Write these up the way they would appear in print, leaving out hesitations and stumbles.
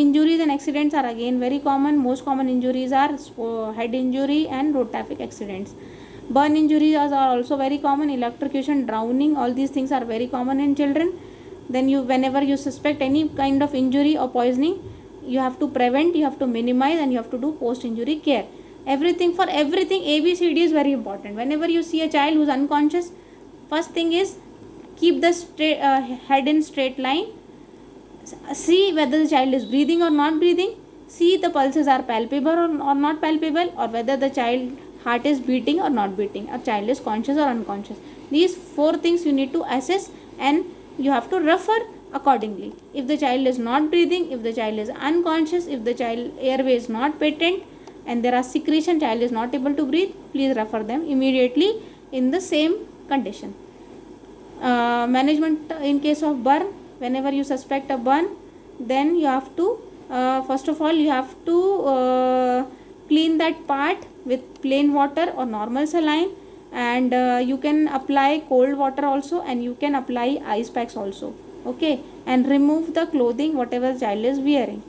injuries and accidents are again very common. Most common injuries are head injury and road traffic accidents. Burn injuries are also very common. Electrocution, drowning, all these things are very common in children. Then whenever you suspect any kind of injury or poisoning, you have to prevent, you have to minimize, and you have to do post injury care. Everything, for everything, ABCD is very important. Whenever you see a child who's unconscious, first thing is keep the head in straight line. See whether the child is breathing or not breathing. See the pulses are palpable or not palpable, or whether the child heart is beating or not beating, or child is conscious or unconscious. These 4 things you need to assess, and you have to refer accordingly. If the child is not breathing, if the child is unconscious, if the child airway is not patent and there are secretion, child is not able to breathe, please refer them immediately in the same condition. Management in case of burn. Whenever you suspect a burn, then you have to first of all you have to clean that part with plain water or normal saline, and you can apply cold water also, and you can apply ice packs also. Okay, and remove the clothing whatever the child is wearing.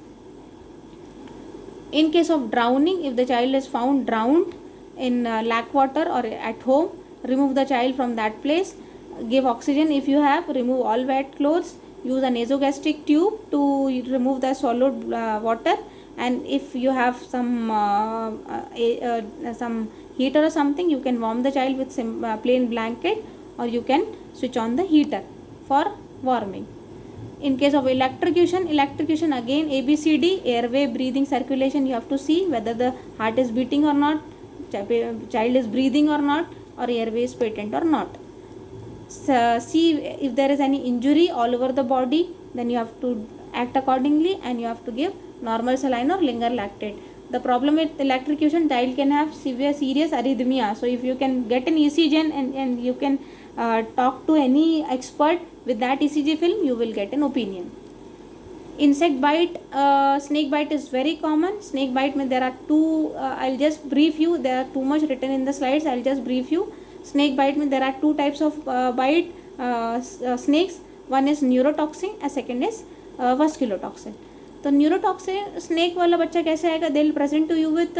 In case of drowning, if the child is found drowned in lake water or at home, remove the child from that place. Give oxygen if you have. Remove all wet clothes. Use a nasogastric tube to remove the swallowed water. And if you have some heater or something, you can warm the child with some plain blanket, or you can switch on the heater for warming. In case of electrocution again ABCD: airway, breathing, circulation. You have to see whether the heart is beating or not, child is breathing or not, or airway is patent or not. So, see if there is any injury all over the body, then you have to act accordingly, and you have to give normal saline or linger lactate. The problem with electrocution, child can have serious arrhythmia. So if you can get an ECG and you can talk to any expert with that ECG film, you will get an opinion. Insect bite, snake bite is very common. Snake bite, there are two, I'll just brief you. There are too much written in the slides, I'll just brief you. Snake bite, there are two types of bite snakes. One is neurotoxin and second is vasculotoxin. तो neurotoxin snake वाला बच्चा कैसे आएगा? They will present to you with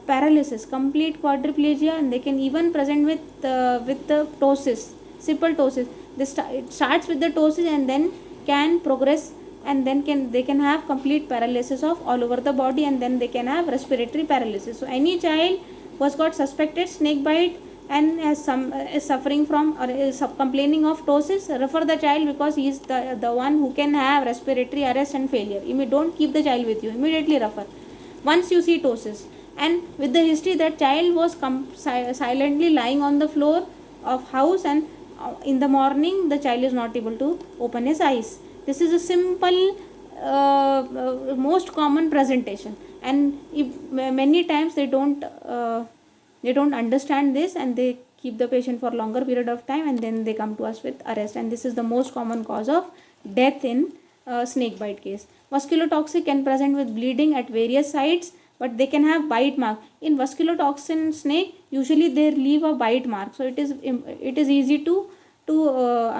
paralysis, complete quadriplegia, and they can even present with the ptosis, simple ptosis. It starts with the ptosis and then can progress, and then they can have complete paralysis of all over the body, and then they can have respiratory paralysis. So any child who has got suspected snake bite and has is suffering from or is complaining of ptosis, refer the child, because he is the one who can have respiratory arrest and failure. Don't keep the child with you, immediately refer once you see ptosis. And with the history, that child was silently lying on the floor of house, and in the morning the child is not able to open his eyes. This is a simple most common presentation, and many times they don't understand this, and they keep the patient for longer period of time, and then they come to us with arrest, and this is the most common cause of death in snake bite case. Vasculotoxic can present with bleeding at various sites, but they can have bite mark. In vasculotoxin snake, usually they leave a bite mark, so it is easy to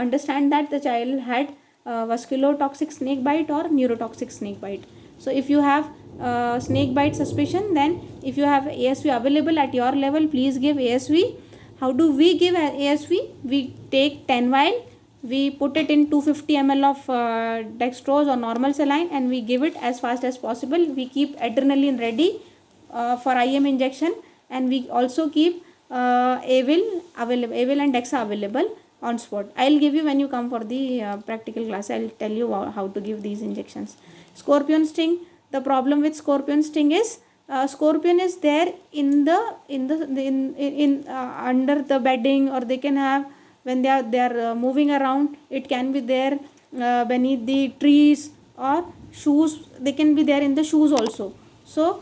understand that the child had vasculotoxic snake bite or neurotoxic snake bite. So if you have snake bite suspicion, then if you have ASV available at your level, please give ASV. How do we give ASV? We take 10 vial, we put it in 250 ml of dextrose or normal saline, and we give it as fast as possible. We keep adrenaline ready for IM injection, and we also keep Avil and Dexa available on spot. I'll give you when you come for the practical class. I'll tell you how to give these injections. Scorpion sting. The problem with scorpion sting is scorpion is there in under the bedding, or they can have when they are moving around. It can be there beneath the trees or shoes. They can be there in the shoes also. So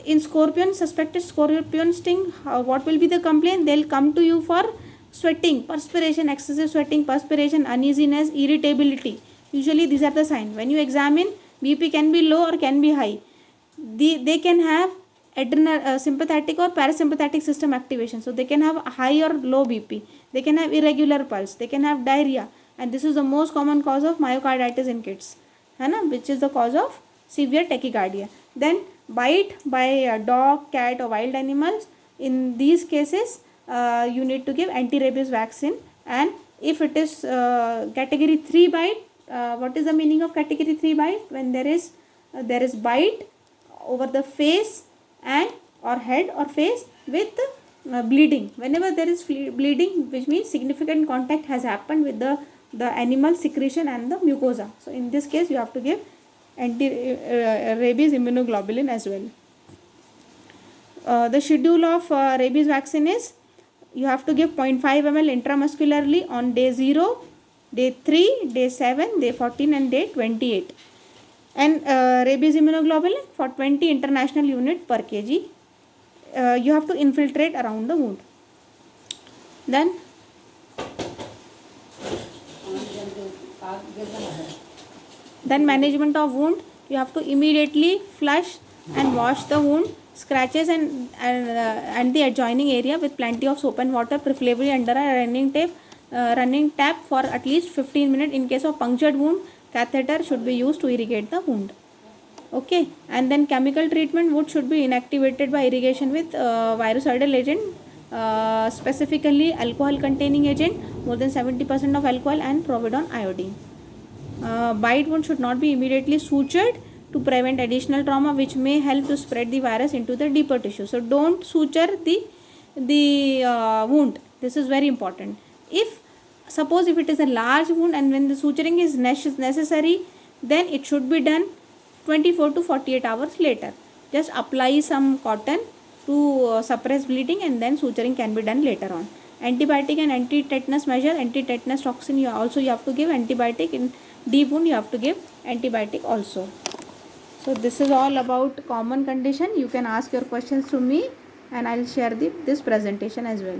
in suspected scorpion sting, what will be the complaint? They'll come to you for sweating, perspiration, excessive sweating, perspiration, uneasiness, irritability. Usually these are the signs. When you examine, BP can be low or can be high. They can have adrenal, sympathetic or parasympathetic system activation. So they can have high or low BP. They can have irregular pulse. They can have diarrhea. And this is the most common cause of myocarditis in kids. है ना, which is the cause of severe tachycardia. Then bite by a dog, cat or wild animals, in these cases you need to give anti-rabies vaccine. And if it is category 3 bite, what is the meaning of category 3 bite? When there is bite over the face and or head or face with bleeding. Whenever there is bleeding, which means significant contact has happened with the animal secretion and the mucosa. So in this case you have to give anti-rabies immunoglobulin as well. The schedule of rabies vaccine is, you have to give 0.5 ml intramuscularly on day 0, day 3, day 7, day 14 and day 28. And rabies immunoglobulin for 20 international unit per kg. You have to infiltrate around the wound. Then management of wound, you have to immediately flush and wash the wound, scratches and the adjoining area with plenty of soap and water, preferably under a running tap for at least 15 minutes. In case of punctured wound, catheter should be used to irrigate the wound. Okay, and then chemical treatment, wound should be inactivated by irrigation with virucidal agent, specifically alcohol containing agent, more than 70% of alcohol, and providone iodine. Bite wound should not be immediately sutured to prevent additional trauma, which may help to spread the virus into the deeper tissue. So don't suture the wound. This is very important. Suppose if it is a large wound and when the suturing is necessary, then it should be done 24 to 48 hours later. Just apply some cotton to suppress bleeding, and then suturing can be done later on. Antibiotic and anti-tetanus measure, anti-tetanus toxin you have to give antibiotic. In deep wound you have to give antibiotic also. So this is all about common condition. You can ask your questions to me and I'll share this presentation as well.